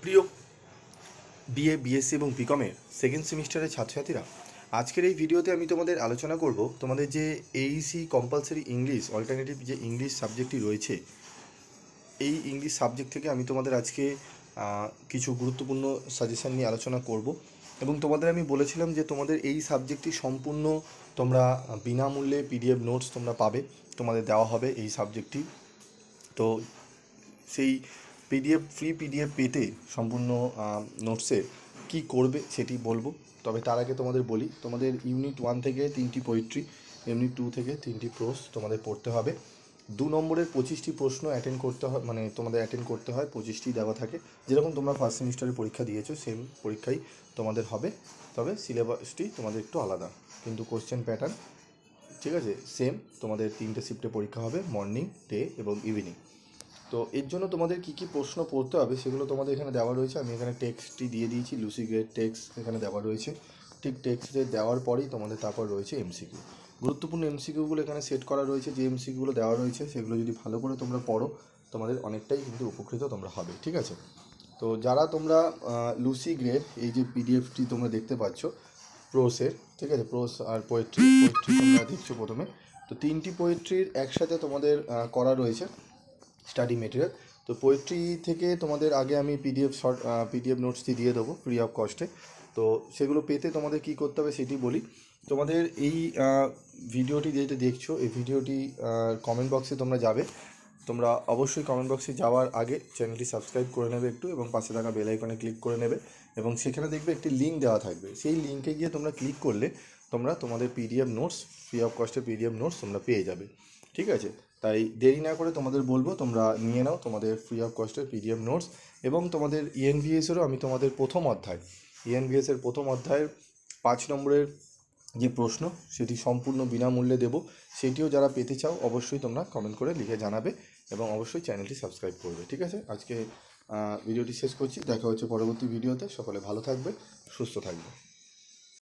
প্রিয় BA BSc এবং বিকমের second সেমিস্টারের ছাত্রছাত্রীরা, আজকের এই ভিডিওতে আমি তোমাদের আলোচনা করব তোমাদের যে এইসি কম্পালসারি ইংলিশ অল্টারনেটিভ যে ইংলিশ সাবজেক্টটি রয়েছে, এই ইংলিশ সাবজেক্ট থেকে আমি তোমাদের আজকে কিছু গুরুত্বপূর্ণ সাজেশান নিয়ে আলোচনা করব। এবং তোমাদের আমি বলেছিলাম যে তোমাদের এই সাবজেক্টটি সম্পূর্ণ তোমরা বিনামূল্যে পিডিএফ নোটস তোমরা পাবে, তোমাদের দেওয়া হবে এই সাবজেক্টটি। তো সেই ফ্রি পিডিএফ পেতে সম্পূর্ণ নোটসের কি করবে সেটি বলবো। তবে তার আগে তোমাদের বলি, তোমাদের ইউনিট 1 থেকে 3টি পোয়েট্রি, ইউনিট 2 থেকে 3টি প্রোজ তোমাদের পড়তে হবে। 2 নম্বরের 25টি প্রশ্ন অ্যাটেন্ড করতে হয়, মানে তোমাদের অ্যাটেন্ড করতে হয়, 25টি দেওয়া থাকে। যেরকম তোমরা ফার্স্ট সেমিস্টারে পরীক্ষা দিয়েছো সেম পরীক্ষাই তোমাদের হবে, তবে সিলেবাসটি তোমাদের একটু আলাদা, কিন্তু কোশ্চেন প্যাটার্ন ঠিক আছে সেম। তোমাদের 3টে শিফটে পরীক্ষা হবে, মর্নিং, ডে এবং ইভিনিং। তো এর জন্য তোমাদের কী কী প্রশ্ন পড়তে হবে সেগুলো তোমাদের এখানে দেওয়া রয়েছে। আমি এখানে টেক্সটটি দিয়ে দিয়েছি, লুসি গ্রেড টেক্সট এখানে দেওয়া রয়েছে। ঠিক টেক্সটে দেওয়ার পরেই তোমাদের তারপর রয়েছে এমসিকিউ। গুরুত্বপূর্ণ এমসিকিউগুলো এখানে সেট করা রয়েছে। যে এমসিকিউগুলো দেওয়া রয়েছে সেগুলো যদি ভালো করে তোমরা পড়ো, তোমাদের অনেকটাই কিন্তু উপকৃত তোমরা হবে, ঠিক আছে। তো যারা তোমরা লুসি গ্রেড এই যে পিডিএফটি তোমরা দেখতে পাচ্ছ প্রোসের, ঠিক আছে, প্রোস আর পোয়েট্রি তোমরা দেখছো প্রথমে। তো 3টি পোয়েট্রির একসাথে তোমাদের করা রয়েছে স্টাডি মেটেরিয়াল। তো পোয়েট্রি থেকে তোমাদের আগে আমি পিডিএফ নোটসটি দিয়ে দেবো ফ্রি অফ কস্টে। তো সেগুলো পেতে তোমাদের কি করতে হবে সেটি বলি। তোমাদের এই ভিডিওটি যেটা দেখছো, এই ভিডিওটি কমেন্ট বক্সে তোমরা যাবে। তোমরা অবশ্যই কমেন্ট বক্সে যাওয়ার আগে চ্যানেলটি সাবস্ক্রাইব করে নেবে একটু, এবং পাশে থাকা বেল আইকনে ক্লিক করে নেবে, এবং সেখানে দেখবে একটি লিঙ্ক দেওয়া থাকবে। সেই লিঙ্কে গিয়ে তোমরা ক্লিক করলে তোমরা তোমাদের পিডিএফ নোটস, ফ্রি অফ কস্টের পিডিএফ নোটস তোমরা পেয়ে যাবে, ঠিক আছে। তাই দেরি না করে তোমাদের বলবো তোমরা নিয়ে নাও তোমাদের ফ্রি অফ কস্টের পিডিএফ নোটস। এবং তোমাদের ইএনভিএসেরও আমি তোমাদের ইএনভিএসের প্রথম অধ্যায়ের 5 নম্বরের যে প্রশ্ন সেটি সম্পূর্ণ বিনামূল্যে দেবো। সেটিও যারা পেতে চাও অবশ্যই তোমরা কমেন্ট করে লিখে জানাবে, এবং অবশ্যই চ্যানেলটি সাবস্ক্রাইব করবে, ঠিক আছে। আজকে ভিডিওটি শেষ করছি, দেখা হচ্ছে পরবর্তী ভিডিওতে। সকলে ভালো থাকবে, সুস্থ থাকবে।